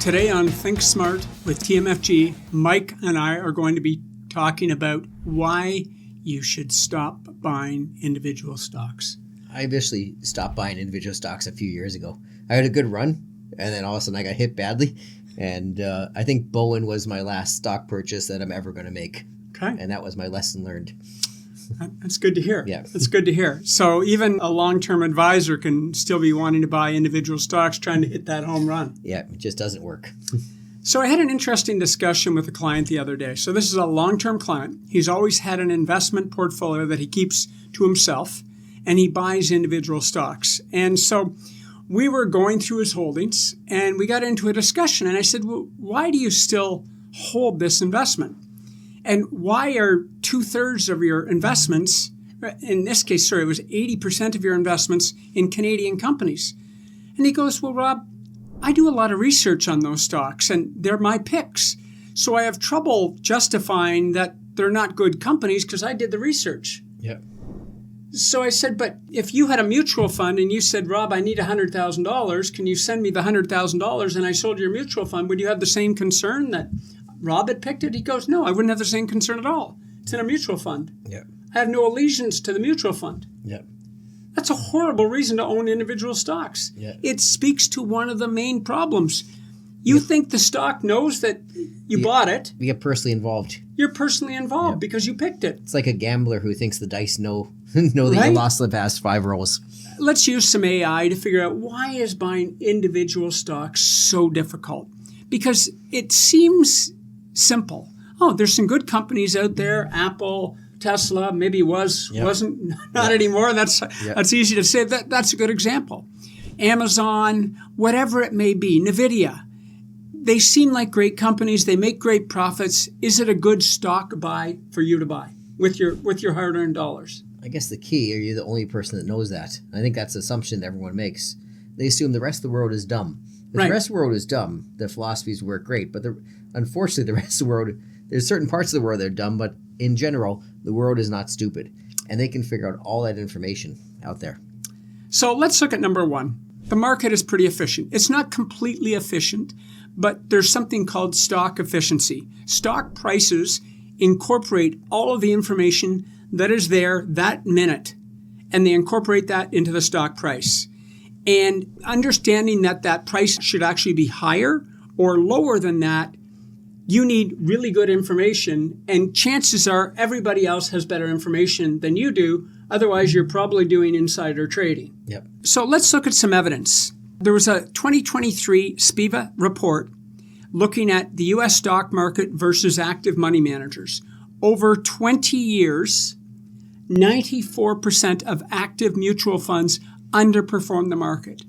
Today on Think Smart with TMFG, Mike and I are going to be talking about why you should stop buying individual stocks. I officially stopped buying individual stocks a few years ago. I had a good run, and then all of a sudden I got hit badly. And I think Bowen was my last stock purchase that I'm ever going to make. Okay. And that was my lesson learned. That's good to hear. Yeah. That's good to hear. So even a long-term advisor can still be wanting to buy individual stocks, trying to hit that home run. Yeah, it just doesn't work. So I had an interesting discussion with a client the other day. So this is a long-term client. He's always had an investment portfolio that he keeps to himself, and he buys individual stocks. And so we were going through his holdings, and we got into a discussion. And I said, well, why do you still hold this investment? And why are 2/3 of your investments, in this case, it was 80% of your investments in Canadian companies? And he goes, well, Rob, I do a lot of research on those stocks, and they're my picks. So I have trouble justifying that they're not good companies because I did the research. Yeah. So I said, but if you had a mutual fund and you said, Rob, I need $100,000, can you send me the $100,000 and I sold your mutual fund, would you have the same concern that Rob had picked it? He goes, no, I wouldn't have the same concern at all. It's in a mutual fund. Yeah. I have no allegiance to the mutual fund. Yeah. That's a horrible reason to own individual stocks. Yeah. It speaks to one of the main problems. You think the stock knows that you bought it. You get personally involved. You're personally involved because you picked it. It's like a gambler who thinks the dice know that you lost the past 5 rolls. Let's use some AI to figure out why is buying individual stocks so difficult? Because it seems simple. Oh, there's some good companies out there, Apple, Tesla, maybe wasn't, not anymore. That's easy to say. That's a good example. Amazon, whatever it may be, NVIDIA. They seem like great companies. They make great profits. Is it a good stock buy for you to buy with your hard-earned dollars? I guess the key, are you the only person that knows that? I think that's the assumption that everyone makes. They assume the rest of the world is dumb. If the rest of the world is dumb, the philosophies work great. But unfortunately, the rest of the world, there's certain parts of the world that are dumb, but in general, the world is not stupid. And they can figure out all that information out there. So let's look at number one. The market is pretty efficient. It's not completely efficient, but there's something called stock efficiency. Stock prices incorporate all of the information that is there that minute, and they incorporate that into the stock price. And understanding that price should actually be higher or lower than that, you need really good information, and chances are everybody else has better information than you do. Otherwise, you're probably doing insider trading. Yep. So let's look at some evidence. There was a 2023 SPIVA report looking at the U.S. stock market versus active money managers. Over 20 years, 94% of active mutual funds underperformed the market.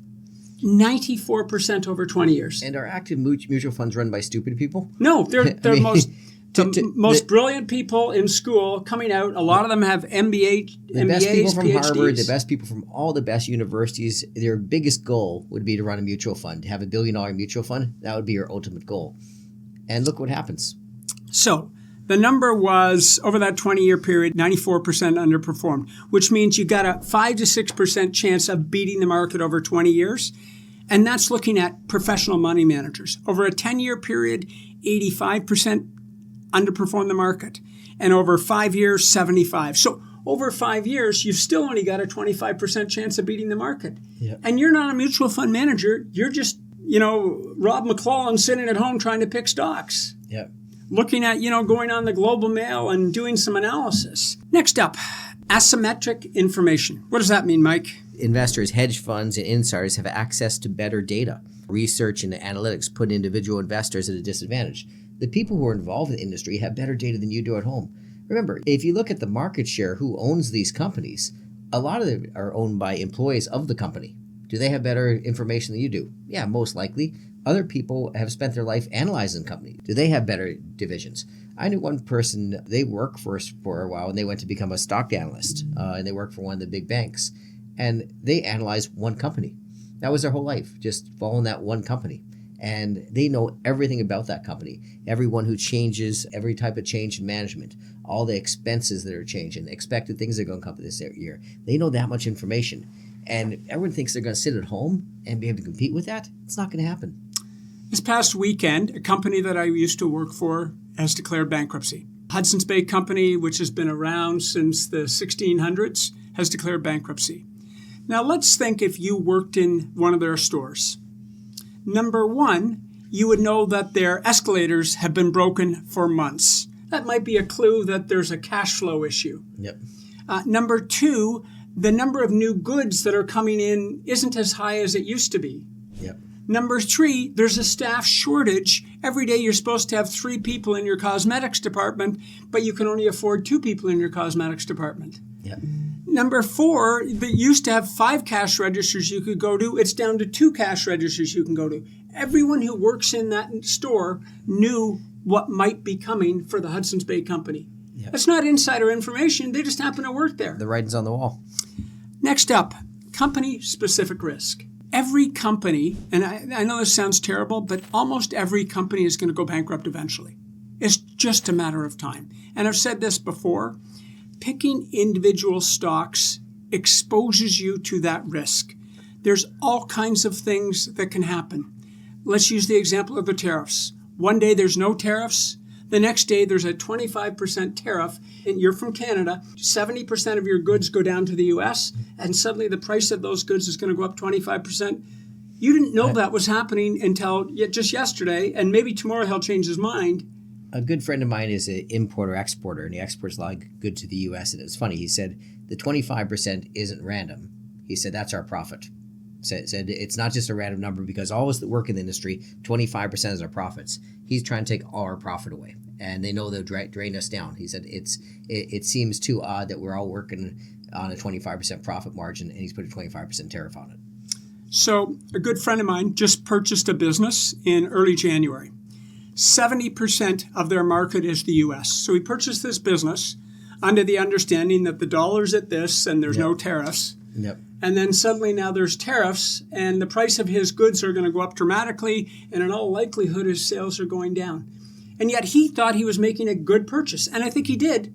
94% over 20 years. And are active mutual funds run by stupid people? No, they're the most brilliant people in school coming out. A lot of them have MBAs, the best people from PhDs. Harvard, the best people from all the best universities, their biggest goal would be to run a mutual fund, to have $1 billion mutual fund. That would be your ultimate goal. And look what happens. So the number was, over that 20-year period, 94% underperformed, which means you got a 5 to 6% chance of beating the market over 20 years. And that's looking at professional money managers. Over a 10-year period, 85% underperformed the market. And over 5 years, 75%. So over 5 years, you've still only got a 25% chance of beating the market. Yep. And you're not a mutual fund manager. You're just, Rob McClelland sitting at home trying to pick stocks. Yep. Looking at, going on the Global Mail and doing some analysis. Next up, asymmetric information. What does that mean, Mike? Investors, hedge funds, and insiders have access to better data. Research and analytics put individual investors at a disadvantage. The people who are involved in the industry have better data than you do at home. Remember, if you look at the market share, who owns these companies, a lot of them are owned by employees of the company. Do they have better information than you do? Yeah, most likely. Other people have spent their life analyzing the company. Do they have better divisions? I knew one person, they worked for a while, and they went to become a stock analyst, and they worked for one of the big banks. And they analyzed one company. That was their whole life, just following that one company. And they know everything about that company. Everyone who changes, every type of change in management, all the expenses that are changing, expected things that are going to come this year. They know that much information. And everyone thinks they're going to sit at home and be able to compete with that. It's not going to happen. This past weekend, a company that I used to work for has declared bankruptcy. Hudson's Bay Company, which has been around since the 1600s, has declared bankruptcy. Now let's think if you worked in one of their stores. Number one, you would know that their escalators have been broken for months. That might be a clue that there's a cash flow issue. Yep. Number two, the number of new goods that are coming in isn't as high as it used to be. Yep. Number three, there's a staff shortage. Every day you're supposed to have 3 people in your cosmetics department, but you can only afford 2 people in your cosmetics department. Yep. Number four, that used to have 5 cash registers you could go to. It's down to 2 cash registers you can go to. Everyone who works in that store knew what might be coming for the Hudson's Bay Company. Yep. That's not insider information. They just happen to work there. The writing's on the wall. Next up, company-specific risk. Every company, and I know this sounds terrible, but almost every company is going to go bankrupt eventually. It's just a matter of time. And I've said this before, picking individual stocks exposes you to that risk. There's all kinds of things that can happen. Let's use the example of the tariffs. One day there's no tariffs. The next day there's a 25% tariff, and you're from Canada. 70% of your goods go down to the U.S., and suddenly the price of those goods is going to go up 25%. You didn't know that was happening until just yesterday, and maybe tomorrow he'll change his mind. A good friend of mine is an importer-exporter, and he exports a lot of goods to the U.S., and it was funny. He said, the 25% isn't random. He said, that's our profit. Said it's not just a random number because all of us that work in the industry, 25% is our profits. He's trying to take all our profit away, and they know they'll drain us down. He said it seems too odd that we're all working on a 25% profit margin, and he's put a 25% tariff on it. So a good friend of mine just purchased a business in early January. 70% of their market is the U.S. So he purchased this business under the understanding that the dollar's at this and there's no tariffs. Yep. And then suddenly now there's tariffs and the price of his goods are going to go up dramatically, and in all likelihood his sales are going down. And yet he thought he was making a good purchase, and I think he did,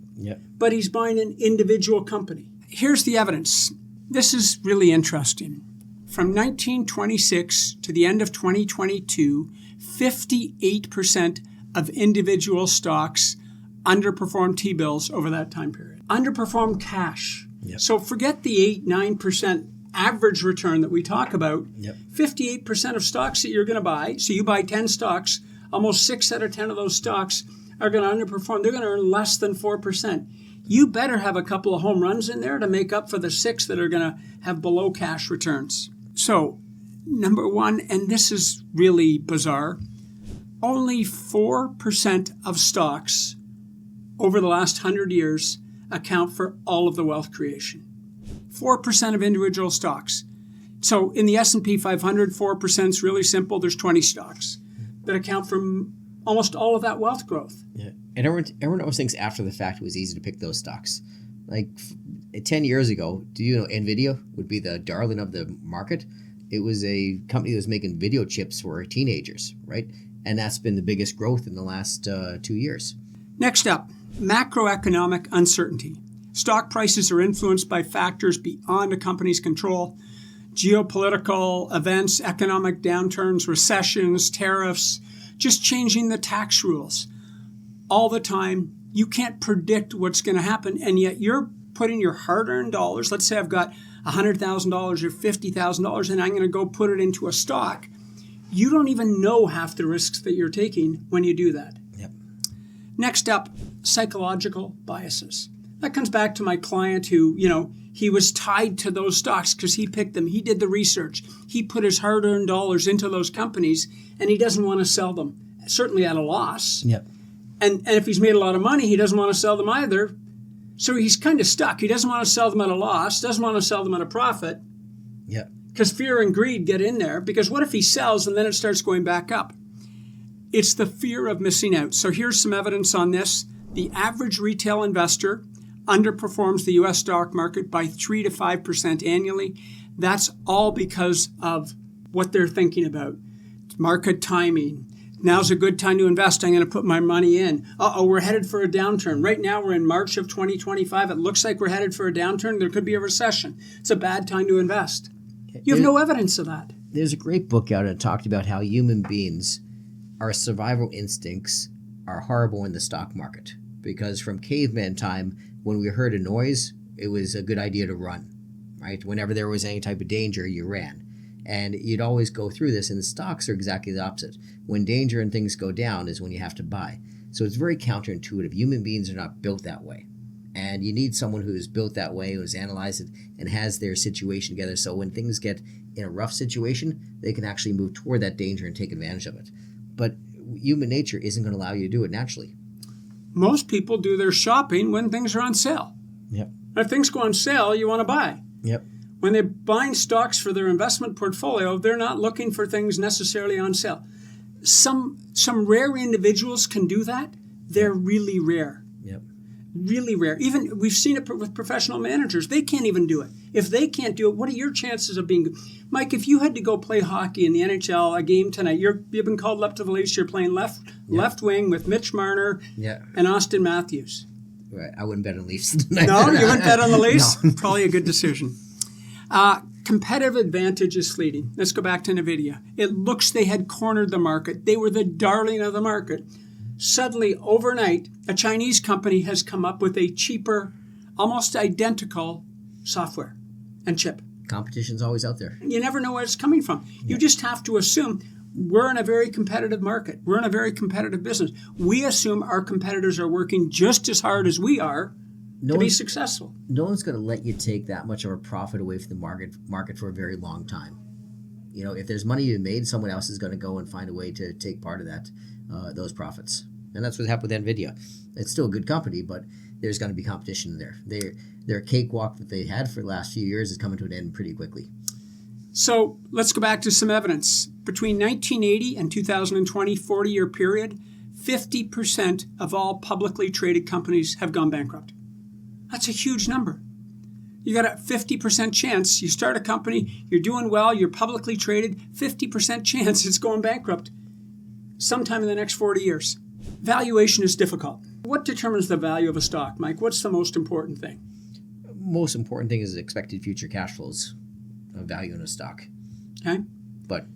but he's buying an individual company. Here's the evidence. This is really interesting. From 1926 to the end of 2022, 58% of individual stocks underperformed T-bills over that time period. Underperformed cash. Yep. So forget the 8-9% average return that we talk about. Yep. 58% of stocks that you're going to buy, so you buy 10 stocks, almost 6 out of 10 of those stocks are going to underperform. They're going to earn less than 4%. You better have a couple of home runs in there to make up for the 6 that are going to have below cash returns. So, number one, and this is really bizarre, only 4% of stocks over the last 100 years account for all of the wealth creation. 4% of individual stocks. So in the S&P 500, 4% is really simple. There's 20 stocks that account for almost all of that wealth growth. Yeah, and everyone always thinks after the fact it was easy to pick those stocks. Like 10 years ago, do you know NVIDIA would be the darling of the market? It was a company that was making video chips for teenagers, right? And that's been the biggest growth in the last 2 years. Next up, macroeconomic uncertainty. Stock prices are influenced by factors beyond a company's control. Geopolitical events, economic downturns, recessions, tariffs, just changing the tax rules. All the time, you can't predict what's going to happen, and yet you're putting your hard-earned dollars. Let's say I've got $100,000 or $50,000, and I'm going to go put it into a stock. You don't even know half the risks that you're taking when you do that. Yep. Next up, psychological biases. That comes back to my client who, he was tied to those stocks because he picked them. He did the research. He put his hard-earned dollars into those companies, and he doesn't want to sell them, certainly at a loss. Yep. And if he's made a lot of money, he doesn't want to sell them either. So he's kind of stuck. He doesn't want to sell them at a loss, doesn't want to sell them at a profit. Yep. Because fear and greed get in there. Because what if he sells and then it starts going back up? It's the fear of missing out. So here's some evidence on this. The average retail investor underperforms the U.S. stock market by 3 to 5% annually. That's all because of what they're thinking about. Market timing. Now's a good time to invest. I'm going to put my money in. We're headed for a downturn. Right now, we're in March of 2025. It looks like we're headed for a downturn. There could be a recession. It's a bad time to invest. You have no evidence of that. There's a great book out that talked about how human beings, our survival instincts are horrible in the stock market. Because from caveman time, when we heard a noise, it was a good idea to run, right? Whenever there was any type of danger, you ran. And you'd always go through this, and the stocks are exactly the opposite. When danger and things go down is when you have to buy. So it's very counterintuitive. Human beings are not built that way. And you need someone who is built that way, who has analyzed it, and has their situation together. So when things get in a rough situation, they can actually move toward that danger and take advantage of it. But human nature isn't going to allow you to do it naturally. Most people do their shopping when things are on sale. Yep. If things go on sale, you want to buy. Yep. When they're buying stocks for their investment portfolio, they're not looking for things necessarily on sale. Some rare individuals can do that. They're really rare. Yep. Really rare. Even we've seen it with professional managers. They can't even do it. If they can't do it, what are your chances of being good? Mike, if you had to go play hockey in the NHL, a game tonight, you've been called up to the Leafs, you're playing left wing with Mitch Marner and Austin Matthews. Right. I wouldn't bet on Leafs tonight. No, you wouldn't bet on the Leafs? No. Probably a good decision. Competitive advantage is fleeting. Let's go back to NVIDIA. It looks they had cornered the market. They were the darling of the market. Suddenly, overnight, a Chinese company has come up with a cheaper, almost identical software and chip. Competition's always out there. You never know where it's coming from. You just have to assume we're in a very competitive market. We're in a very competitive business. We assume our competitors are working just as hard as we are to be successful. No one's going to let you take that much of a profit away from the market for a very long time. You know, if there's money to be made, someone else is going to go and find a way to take part of that, those profits. And that's what happened with NVIDIA. It's still a good company, but there's going to be competition there. Their cakewalk that they had for the last few years is coming to an end pretty quickly. So let's go back to some evidence. Between 1980 and 2020, 40-year period, 50% of all publicly traded companies have gone bankrupt. That's a huge number. You got a 50% chance. You start a company, you're doing well, you're publicly traded, 50% chance it's going bankrupt sometime in the next 40 years. Valuation is difficult. What determines the value of a stock, Mike? What's the most important thing? Most important thing is expected future cash flows of value in a stock. Okay. But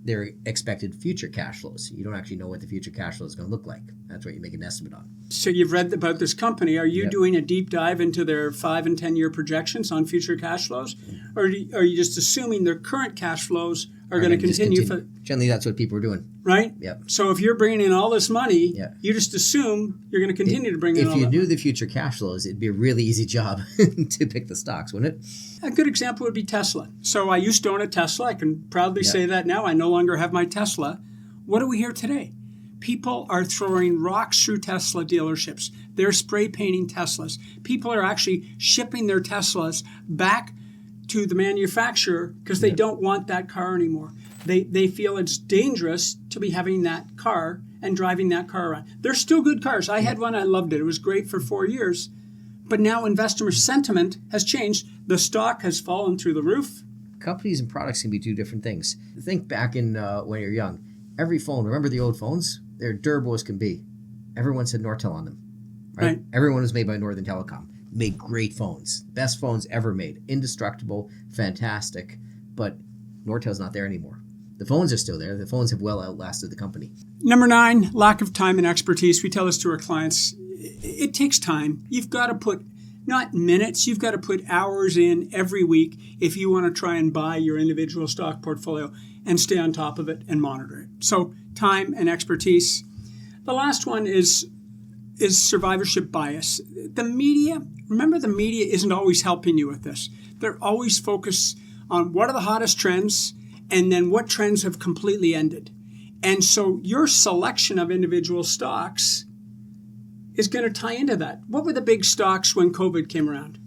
they're expected future cash flows. You don't actually know what the future cash flow is going to look like. That's what you make an estimate on. So you've read about this company. Are you doing a deep dive into their 5 and 10 year projections on future cash flows? Or are you just assuming their current cash flows are going to continue? Generally, that's what people are doing. Right? Yep. So if you're bringing in all this money, you just assume you're going to continue to bring in all that. If you knew the future cash flows, it'd be a really easy job to pick the stocks, wouldn't it? A good example would be Tesla. So I used to own a Tesla. I can proudly say that now. I no longer have my Tesla. What do we hear today? People are throwing rocks through Tesla dealerships. They're spray painting Teslas. People are actually shipping their Teslas back to the manufacturer because they don't want that car anymore. They feel it's dangerous to be having that car and driving that car around. They're still good cars. I had one. I loved it. It was great for 4 years. But now investor sentiment has changed. The stock has fallen through the roof. Companies and products can be two different things. Think back in when you're young. Every phone, remember the old phones? They're durable as can be. Everyone said Nortel on them. Right? Everyone was made by Northern Telecom. Made great phones. Best phones ever made. Indestructible, fantastic. But Nortel's not there anymore. The phones are still there. The phones have well outlasted the company. Number 9, lack of time and expertise. We tell this to our clients. It takes time. You've got to put, not minutes, you've got to put hours in every week if you want to try and buy your individual stock portfolio and stay on top of it and monitor it. So time and expertise. The last one is survivorship bias. The media, remember the media isn't always helping you with this. They're always focused on what are the hottest trends and then what trends have completely ended. And so your selection of individual stocks is going to tie into that. What were the big stocks when COVID came around?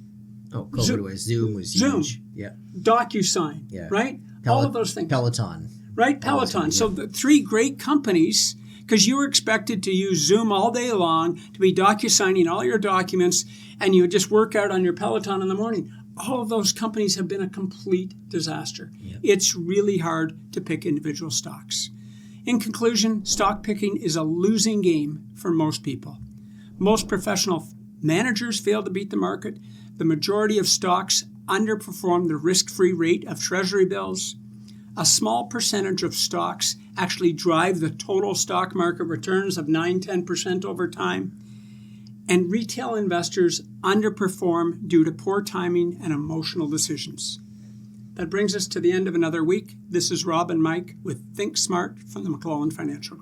Oh, COVID was Zoom was huge. Yeah. DocuSign, right? All of those things. Peloton. Right, Peloton. So the 3 great companies, because you were expected to use Zoom all day long, to be DocuSigning all your documents, and you would just work out on your Peloton in the morning. All of those companies have been a complete disaster. Yep. It's really hard to pick individual stocks. In conclusion, stock picking is a losing game for most people. Most professional managers fail to beat the market. The majority of stocks underperform the risk-free rate of treasury bills. A small percentage of stocks actually drive the total stock market returns of 9-10% over time. And retail investors underperform due to poor timing and emotional decisions. That brings us to the end of another week. This is Rob and Mike with Think Smart from the McClelland Financial Group.